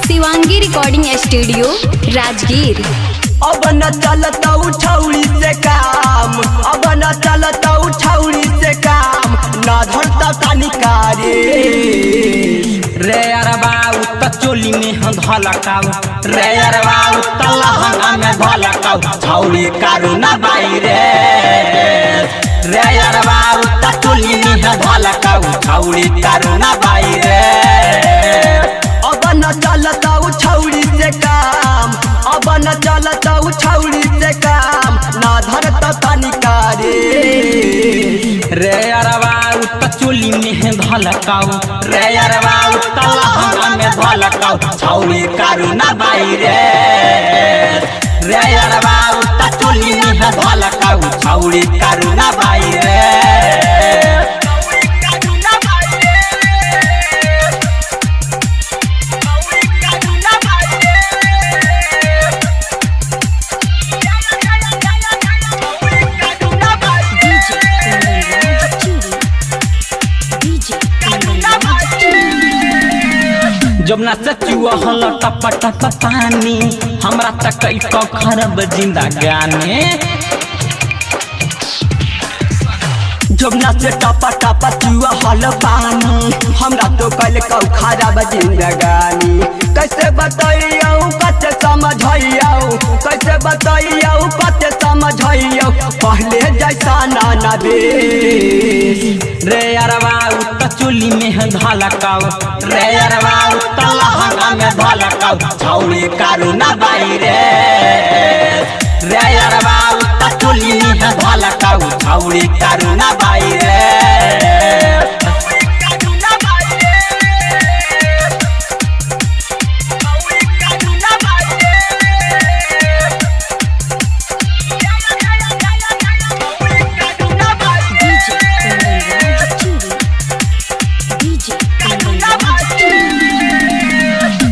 Shivangi recording studio Rajgir. अब न चलता उठौली से काम, अब न चलता उठौली से काम, न धरता कानिकारी रे अरबा उत चोली में हम धलकाऊ, रे अरबा उत लहंगा में धलकाऊ, छौली कारू ना बाई रे अरबा उत चोली में हम धलकाऊ, छौली कारू ना बाई रे। अब न चलता उठौली से काम, अब न चलता उठौली से काम, न धरता कानिकारी रे अरबा उत चोली में धलकाऊ, रे अरबा उत लहंगा में धलकाऊ, छौली कारू ना बाई रे अरबा उत चोली में धलकाऊ, छौली कारू ना बाई रे। जब ना सचुआ हल टप टप पानी, हमरा तक खरब जिंदगानी। जब ना से टपा टपा चुआ हल पानी, हमरा तो कल कौ खराब जिंदगानी। कैसे बताइयो कते समझाइयो, कैसे बताइयो कते समझाइयो, पहले जैसा ना बेस रे अरबा उत चोली में धलकाऊ, रे अरबा उत लहंगा में धलकाऊ, छौली कारू ना बाई रे अरबा उत चोली में धलकाऊ, छौली कारू ना बाई रे।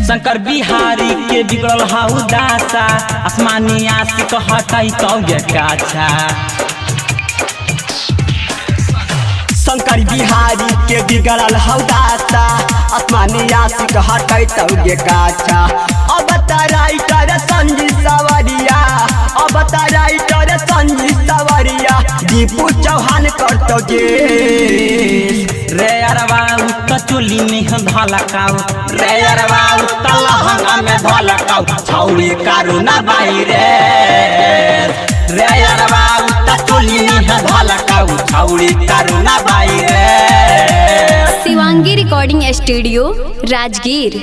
शंकर बिहारी के बिगड़ल हाउ दासा, आसमानी आशिक हटाई तो ये काछा। शंकर बिहारी के बिगड़ल हौ दासा, आसमानी आशिक हटाई तो ये काछा। अब राइटर संजी सवरिया, अब राइटर संजी सवरिया, दीपू चौहान करतो गे रे अरबा उत चोली में धलकाऊ, रे अरबा उत लहंगा में धलकाऊ, छौली कारू ना बाई रे अरबा उत चोली में धलकाऊ, छौली कारू ना बाई रे। Shivangi recording studio Rajgir.